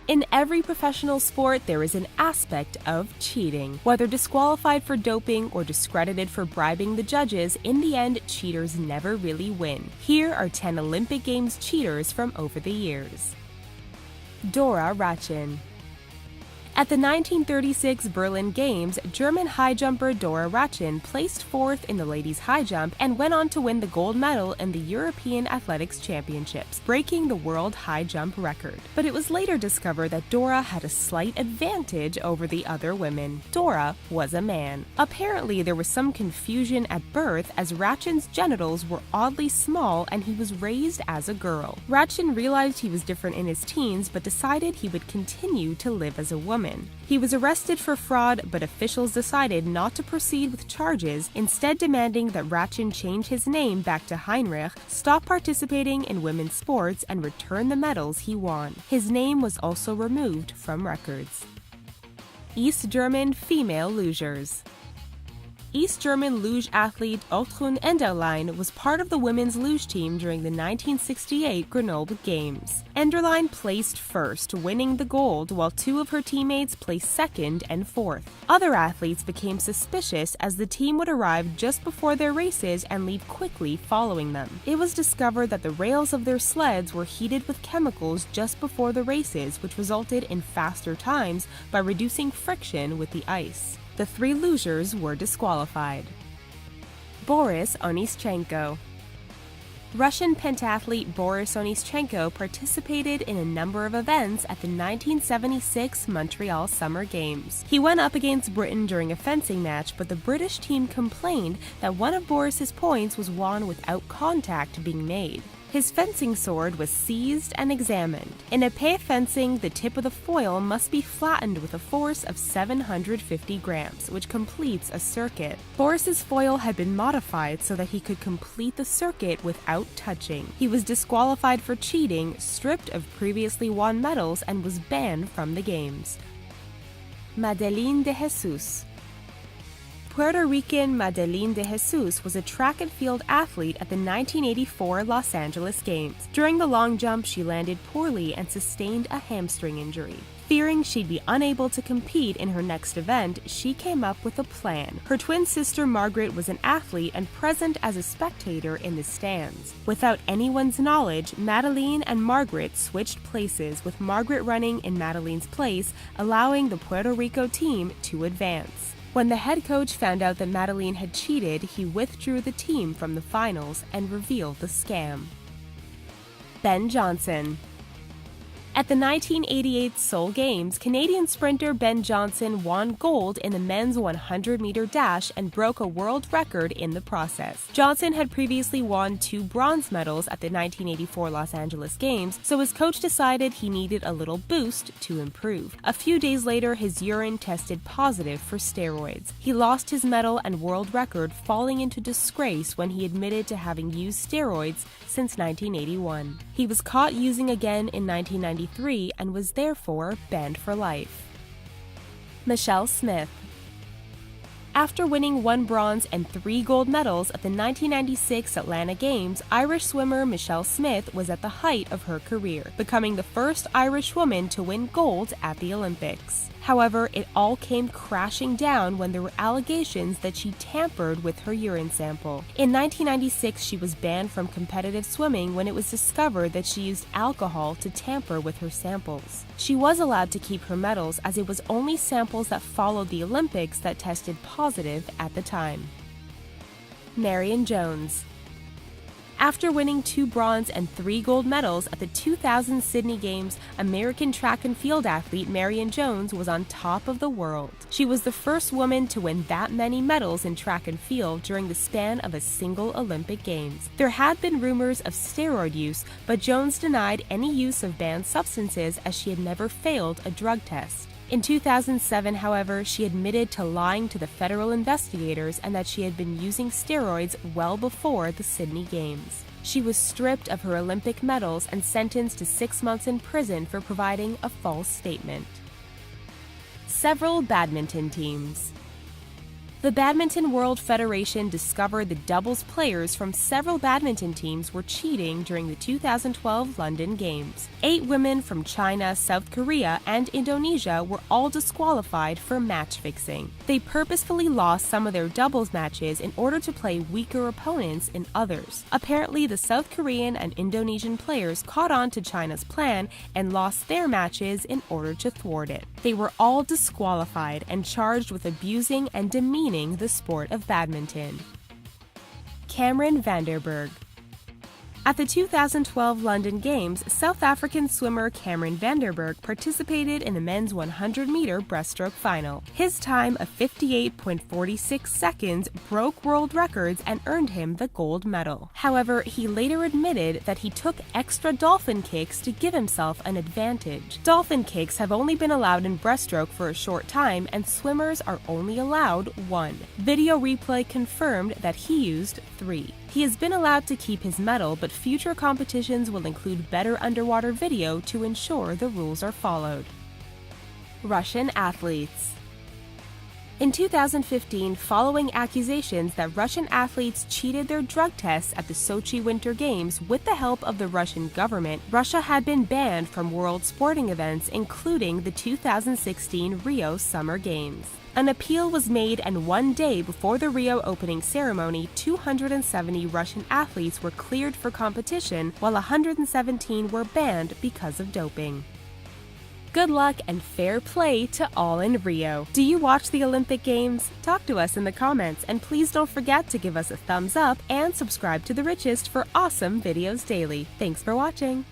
In every professional sport, there is an aspect of cheating. Whether disqualified for doping or discredited for bribing the judges, in the end, cheaters never really win. Here are 10 Olympic Games cheaters from over the years. Dora Ratjen. At the 1936 Berlin Games, German high jumper Dora Ratjen placed fourth in the ladies' high jump and went on to win the gold medal in the European Athletics Championships, breaking the world high jump record. But it was later discovered that Dora had a slight advantage over the other women. Dora was a man. Apparently, there was some confusion at birth as Ratjen's genitals were oddly small and he was raised as a girl. Ratjen realized he was different in his teens but decided he would continue to live as a woman. He was arrested for fraud, but officials decided not to proceed with charges, instead demanding that Ratjen change his name back to Heinrich, stop participating in women's sports, and return the medals he won. His name was also removed from records. East German female lugers. East German luge athlete Otrun Enderlein was part of the women's luge team during the 1968 Grenoble Games. Enderlein placed first, winning the gold, while two of her teammates placed second and fourth. Other athletes became suspicious as the team would arrive just before their races and leave quickly following them. It was discovered that the rails of their sleds were heated with chemicals just before the races, which resulted in faster times by reducing friction with the ice. The three lugers were disqualified. Boris Onischenko. Russian pentathlete Boris Onischenko participated in a number of events at the 1976 Montreal Summer Games. He went up against Britain during a fencing match, but the British team complained that one of Boris's points was won without contact being made. His fencing sword was seized and examined. In épée fencing, the tip of the foil must be flattened with a force of 750 grams, which completes a circuit. Boris's foil had been modified so that he could complete the circuit without touching. He was disqualified for cheating, stripped of previously won medals, and was banned from the games. Madeleine de Jesus. Puerto Rican Madeleine de Jesus was a track and field athlete at the 1984 Los Angeles Games. During the long jump, she landed poorly and sustained a hamstring injury. Fearing she'd be unable to compete in her next event, she came up with a plan. Her twin sister Margaret was an athlete and present as a spectator in the stands. Without anyone's knowledge, Madeleine and Margaret switched places, with Margaret running in Madeleine's place, allowing the Puerto Rico team to advance. When the head coach found out that Madeleine had cheated, he withdrew the team from the finals and revealed the scam. Ben Johnson. At the 1988 Seoul Games, Canadian sprinter Ben Johnson won gold in the men's 100-meter dash and broke a world record in the process. Johnson had previously won 2 bronze medals at the 1984 Los Angeles Games, so his coach decided he needed a little boost to improve. A few days later, his urine tested positive for steroids. He lost his medal and world record, falling into disgrace when he admitted to having used steroids since 1981. He was caught using again in 1993 and was therefore banned for life. Michelle Smith. After winning 1 bronze and 3 gold medals at the 1996 Atlanta Games, Irish swimmer Michelle Smith was at the height of her career, becoming the first Irish woman to win gold at the Olympics. However, it all came crashing down when there were allegations that she tampered with her urine sample. In 1996, she was banned from competitive swimming when it was discovered that she used alcohol to tamper with her samples. She was allowed to keep her medals, as it was only samples that followed the Olympics that tested positive at the time. Marion Jones. After winning 2 bronze and 3 gold medals at the 2000 Sydney Games, American track and field athlete Marion Jones was on top of the world. She was the first woman to win that many medals in track and field during the span of a single Olympic Games. There had been rumors of steroid use, but Jones denied any use of banned substances as she had never failed a drug test. In 2007, however, she admitted to lying to the federal investigators and that she had been using steroids well before the Sydney Games. She was stripped of her Olympic medals and sentenced to 6 months in prison for providing a false statement. Several badminton teams. The Badminton World Federation discovered the doubles players from several badminton teams were cheating during the 2012 London Games. 8 women from China, South Korea, and Indonesia were all disqualified for match fixing. They purposefully lost some of their doubles matches in order to play weaker opponents in others. Apparently, the South Korean and Indonesian players caught on to China's plan and lost their matches in order to thwart it. They were all disqualified and charged with abusing and demeaning the sport of badminton. Cameron Vanderburg. At the 2012 London Games, South African swimmer Cameron Vanderburg participated in the men's 100-meter breaststroke final. His time of 58.46 seconds broke world records and earned him the gold medal. However, he later admitted that he took extra dolphin kicks to give himself an advantage. Dolphin kicks have only been allowed in breaststroke for a short time, and swimmers are only allowed 1. Video replay confirmed that he used 3. He has been allowed to keep his medal, but future competitions will include better underwater video to ensure the rules are followed. Russian athletes. In 2015, following accusations that Russian athletes cheated their drug tests at the Sochi Winter Games with the help of the Russian government, Russia had been banned from world sporting events, including the 2016 Rio Summer Games. An appeal was made, and one day before the Rio opening ceremony, 270 Russian athletes were cleared for competition, while 117 were banned because of doping. Good luck and fair play to all in Rio. Do you watch the Olympic Games? Talk to us in the comments, and please don't forget to give us a thumbs up and subscribe to The Richest for awesome videos daily. Thanks for watching.